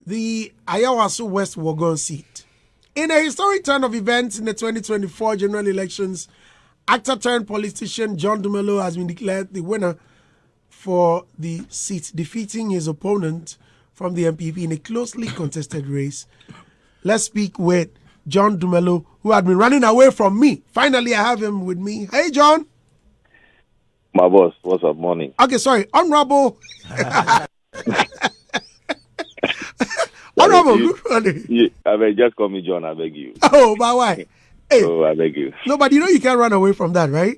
the Ayawaso West Wogon seat. In a historic turn of events in the 2024 general elections, actor turned politician John Dumelo has been declared the winner for the seat, defeating his opponent from the MPP in a closely contested race. Let's speak with John Dumelo, who had been running away from me. Finally, I have him with me. Hey, John. My boss, what's up? Morning. Okay, sorry. Honorable. Honorable, good morning. I beg, just call me John, I beg you. Oh, but why? Hey, Oh, I beg you. no, but you know you can't run away from that, right?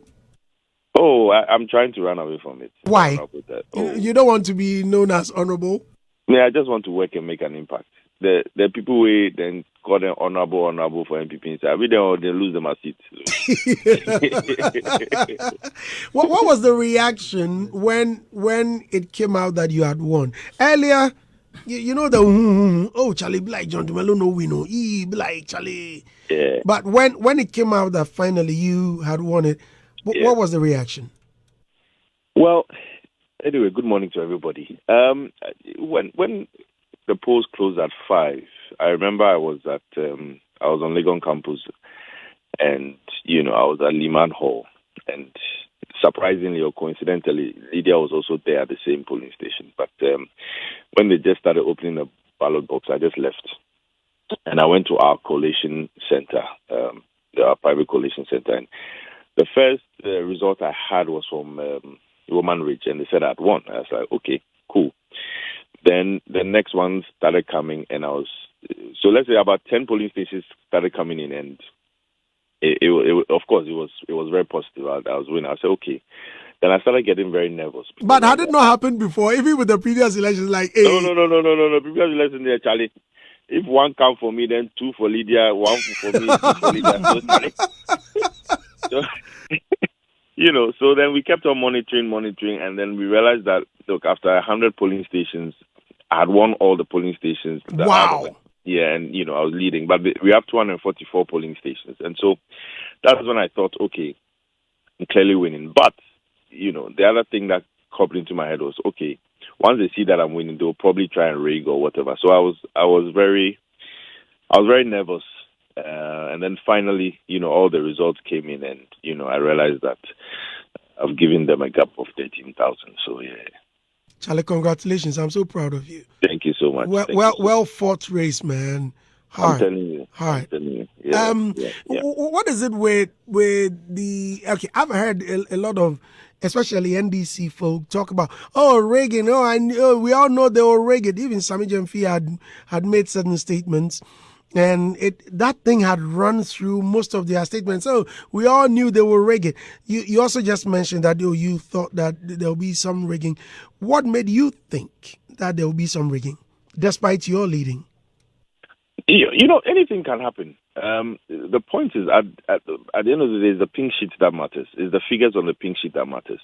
Oh, I'm trying to run away from it. Why? Run up with that. Oh. You don't want to be known as honorable? Yeah, I just want to work and make an impact. The people we then call them honorable for MPP inside. We then they lose them a seat. What was the reaction when it came out that you had won? Earlier, you know the oh Charlie be like John Dumelo no win, no he be like Charlie. Yeah. But when it came out that finally you had won it, what was the reaction? Well, anyway, good morning to everybody. When the polls closed at 5, I remember I was on Legon campus, and I was at Liman Hall, and surprisingly or coincidentally, Lydia was also there at the same polling station. But when they just started opening the ballot box, I just left, and I went to our collation center, our private collation center, and the first result I had was from Roman Ridge, and they said I'd won. I was like, okay, cool. Then the next one started coming, and so let's say about 10 polling stations started coming in, and it of course it was very positive. I was winning. I said, okay. Then I started getting very nervous. But had it not happened before, even with the previous elections, like hey. No. Previous election there, Charlie. If one come for me, then 2 for Lydia, 1 for me, 2 for Lydia. So, so then we kept on monitoring, and then we realized that, look, after 100 polling stations, I had won all the polling stations. Wow. Yeah, and, I was leading. But we have 244 polling stations. And so that was when I thought, okay, I'm clearly winning. But, the other thing that popped into my head was, okay, once they see that I'm winning, they'll probably try and rig or whatever. So I was very nervous. And then finally, all the results came in, and, I realized that I've given them a gap of 13,000. So, yeah. Charlie, congratulations. I'm so proud of you. Thank you so much. Well fought race, man. Hard. I'm telling you. Hard. I'm telling you. Yeah, What is it with the... Okay, I've heard a lot of, especially NDC folk, talk about, Reagan, we all know they were Reagan. Even Sami Jemfi had made certain statements. And that thing had run through most of their statements. So we all knew they were rigging. You also just mentioned that you thought that there will be some rigging. What made you think that there will be some rigging, despite your leading? Anything can happen. The point is, at the end of the day, it's the pink sheet that matters. It's the figures on the pink sheet that matters.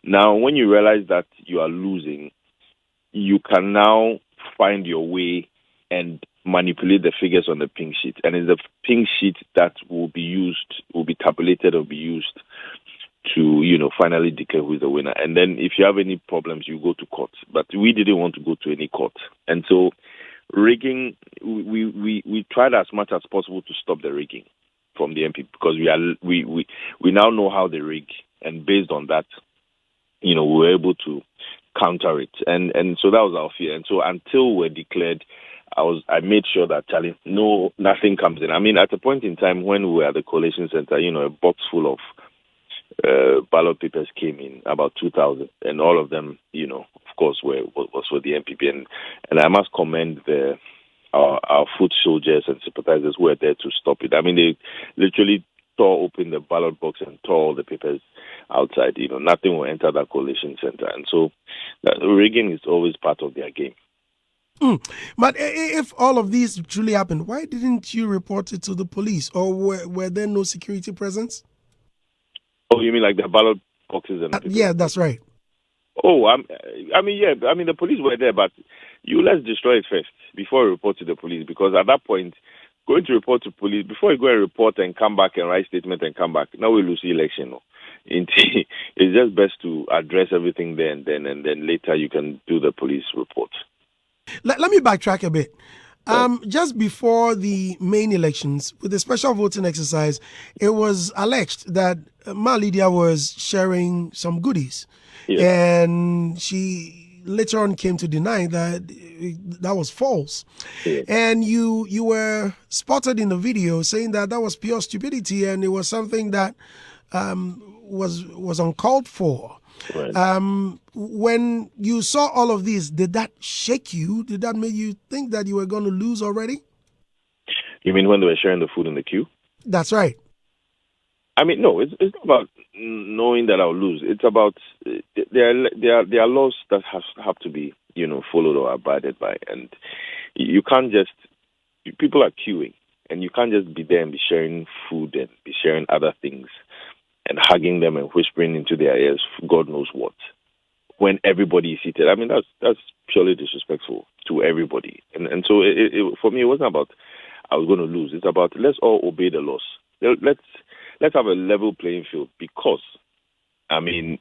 Now, when you realize that you are losing, you can now find your way and manipulate the figures on the pink sheet, and it's the pink sheet that will be tabulated or be used to finally declare who is the winner. And then if you have any problems, you go to court. But we didn't want to go to any court, and so rigging, we tried as much as possible to stop the rigging from the MP, because we now know how they rig, and based on that, we were able to counter it, and so that was our fear. And so until we're declared, I made sure that, Charlie, nothing comes in. I mean, at a point in time when we were at the collation center, a box full of ballot papers came in, about 2,000, and all of them, of course, was for the MPP. And I must commend our foot soldiers and sympathizers who were there to stop it. I mean, they literally tore open the ballot box and tore all the papers outside. Nothing will enter that collation center. And so rigging is always part of their game. But if all of these truly happened, why didn't you report it to the police, or were there no security presence? Oh, you mean like the ballot boxes and yeah, that's right. Oh, the police were there, but let's destroy it first before you report to the police, because at that point, going to report to police, before you go and report and come back and write statement and come back, now we lose the election. It's just best to address everything there and then later you can do the police report. Let me backtrack a bit. Right. Just before the main elections, with the special voting exercise, it was alleged that Ma Lydia was sharing some goodies, Yes. and she later on came to deny that that was false. Yes. And you were spotted in the video saying that that was pure stupidity, and it was something that was uncalled for. Right. When you saw all of this, did that shake you? Did that make you think that you were going to lose already? You mean when they were sharing the food in the queue? That's right. I mean, no, it's not about knowing that I'll lose. It's about there are laws that have to be followed or abided by, and you can't just people are queuing, and you can't just be there and be sharing food and be sharing other things and hugging them and whispering into their ears, God knows what, when everybody is seated. I mean, that's purely disrespectful to everybody, and so for me, it wasn't about I was going to lose. It's about let's all obey the laws. Let's have a level playing field because, I mean,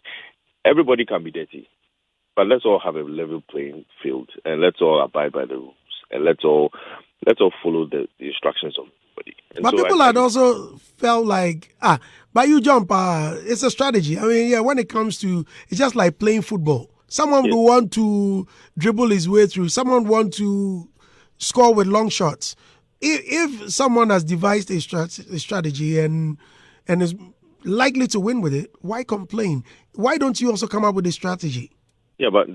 everybody can be dirty, but let's all have a level playing field and let's all abide by the rules and let's all follow the instructions of everybody. And But so people had also felt like, but you jump, it's a strategy. I mean, yeah, when it comes to, it's just like playing football. Someone yes. will want to dribble his way through. Someone want to score with long shots. If someone has devised a strategy and is likely to win with it, why complain? Why don't you also come up with a strategy? Yeah, but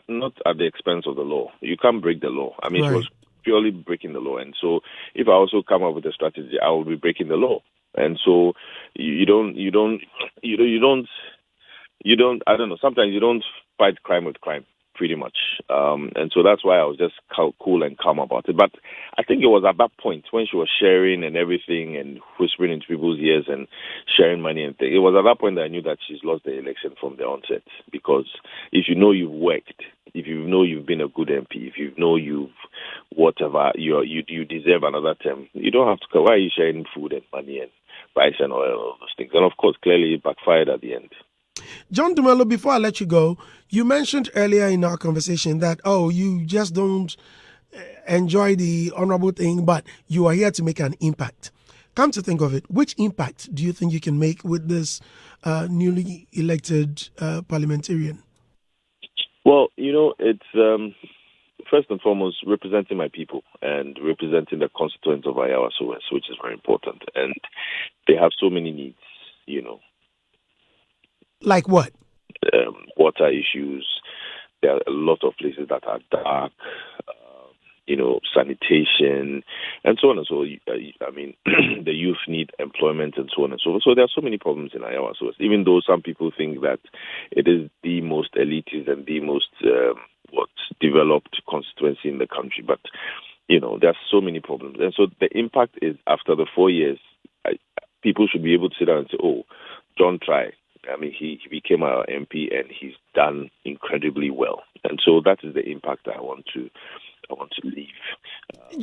not at the expense of the law. You can't break the law. I mean, she Right. was purely breaking the law, and so if I also come up with a strategy, I will be breaking the law. And so you don't. I don't know. Sometimes you don't fight crime with crime, pretty much. And so that's why I was just cool and calm about it. But I think it was at that point when she was sharing and everything and whispering into people's ears and sharing money and things. It was at that point that I knew that she's lost the election from the onset. Because if you know you've worked, if you know you've been a good MP, if you know you've whatever, you deserve another term. You don't have to. Why are you sharing food and money and rice and oil and all those things? And of course, clearly it backfired at the end. John Dumelo, before I let you go, you mentioned earlier in our conversation that, you just don't enjoy the honorable thing, but you are here to make an impact. Come to think of it, which impact do you think you can make with this newly elected parliamentarian? Well, it's first and foremost representing my people and representing the constituents of Ayawa SOS, which is very important. And they have so many needs, Like what? Water issues. There are a lot of places that are dark, sanitation, and so on and so. I mean, the youth need employment and so on and so forth. So there are so many problems in Ayawa. So even though some people think that it is the most elitist and the most developed constituency in the country, but there are so many problems. And so the impact is after the 4 years, people should be able to sit down and say, "Oh, John tried." I mean, he became our MP and he's done incredibly well. And so that is the impact I want to leave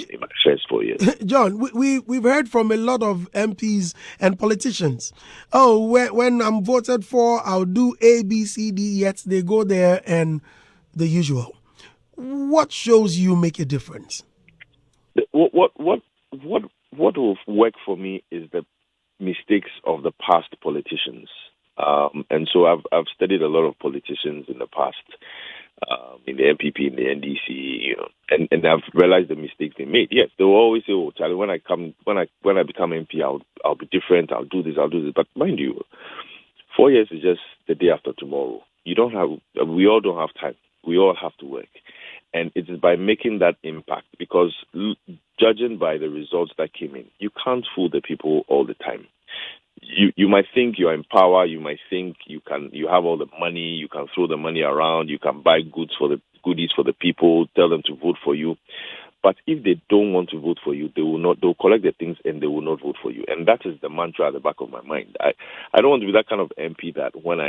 in my first 4 years. John, we've heard from a lot of MPs and politicians. Oh, when I'm voted for, I'll do A, B, C, D. Yet they go there and the usual. What shows you make a difference? What will work for me is the mistakes of the past politicians. And so I've studied a lot of politicians in the past, in the MPP, in the NDC, and I've realized the mistakes they made. Yes, they will always say, "Oh, Charlie, when I become MP, I'll be different. I'll do this. But mind you, 4 years is just the day after tomorrow. We all don't have time. We all have to work, and it is by making that impact. Because judging by the results that came in, you can't fool the people all the time. You might think you're in power. You might think you have all the money. You can throw the money around. You can buy goodies for the people. Tell them to vote for you. But if they don't want to vote for you, they will not. They'll collect the things and they will not vote for you. And that is the mantra at the back of my mind. I don't want to be that kind of MP that when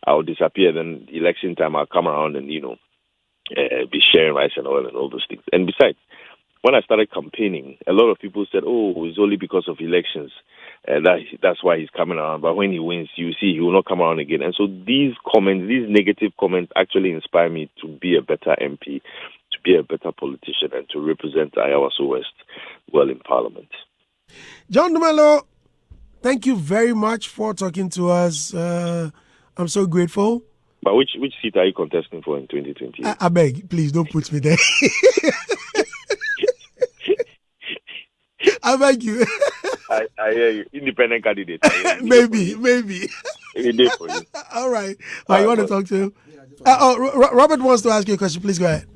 I'll disappear, then election time I'll come around and be sharing rice and oil and all those things. And besides, when I started campaigning, a lot of people said, "Oh, it's only because of elections. That's why he's coming around. But when he wins, you see, he will not come around again." And so these negative comments, actually inspire me to be a better MP, be a better politician and to represent Ayawaso West well in Parliament. John Dumelo, thank you very much for talking to us. I'm so grateful. But which seat are you contesting for in 2020? I beg, please don't put me there. I beg you. I hear you. Independent candidate. Maybe. Any day for you. All right. You want to talk to him? Robert wants to ask you a question. Please go ahead.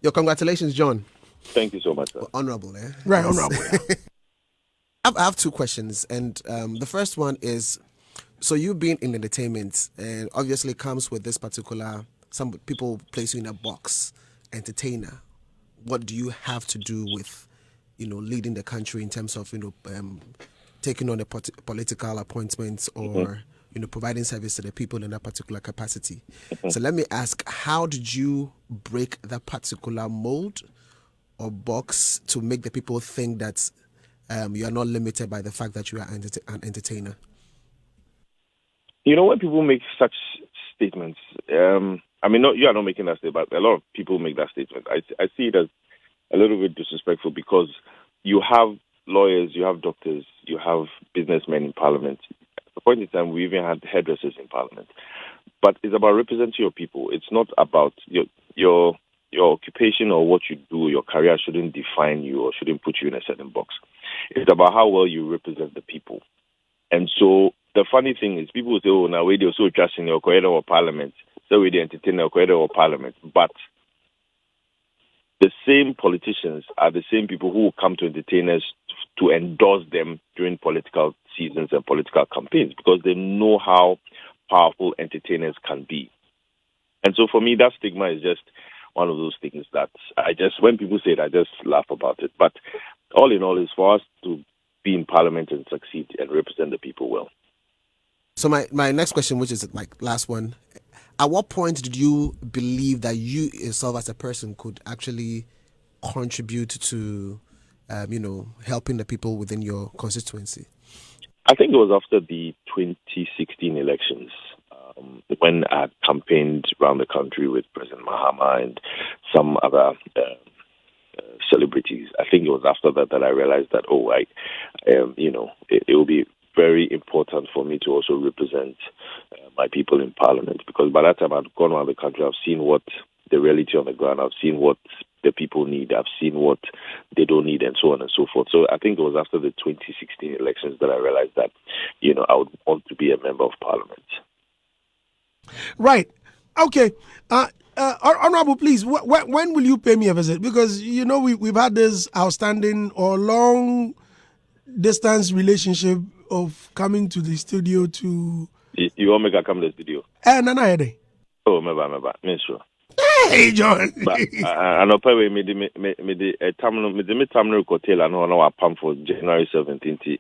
Your congratulations, John. Thank you so much, sir. Honorable, eh? Right, honorable. I have two questions, and the first one is, so you've been in entertainment, and obviously comes with this particular, some people place you in a box, entertainer. What do you have to do with, leading the country in terms of, taking on the political appointments or, providing service to the people in that particular capacity? So let me ask, how did you break that particular mold or box to make the people think that you are not limited by the fact that you are an entertainer? When people make such statements, no, you are not making that statement, but a lot of people make that statement. I see it as a little bit disrespectful because you have lawyers, you have doctors, you have businessmen in Parliament. At the point in time, we even had hairdressers in Parliament. But it's about representing your people. It's not about your occupation or what you do. Your career shouldn't define you or shouldn't put you in a certain box. It's about how well you represent the people. And so the funny thing is, people say, "Oh, now we do so trust in your corridor or Parliament, so we entertain your corridor or Parliament." But the same politicians are the same people who will come to entertainers to endorse them during political seasons and political campaigns because they know how powerful entertainers can be. And so for me, that stigma is just one of those things that when people say it, I just laugh about it. But all in all, it's for us to be in Parliament and succeed and represent the people well. So my next question, which is my last one, at what point did you believe that you yourself as a person could actually contribute to, helping the people within your constituency? I think it was after the 2016 elections when I had campaigned around the country with President Mahama and some other celebrities. I think it was after that I realized that, it will be very important for me to also represent my people in Parliament, because by that time I'd gone around the country, I've seen what the reality on the ground, I've seen what the people need, I've seen what they don't need, and so on and so forth. So I think it was after the 2016 elections that I realized that, I would want to be a member of Parliament. Right. Okay. Honorable, please, when will you pay me a visit? Because, we've had this outstanding or long distance relationship of coming to the studio to... You want me to come to the studio? No. Oh, maybe, sure. Hey, John. But I know probably me the terminal hotel and no our pump for January 17th.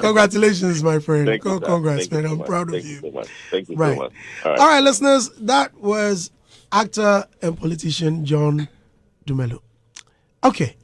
Congratulations, my friend. Thank you, Congrats, man. So I'm proud Thank of you. So much. Thank you right. so much. All right, listeners, that was actor and politician John Dumelo. Okay.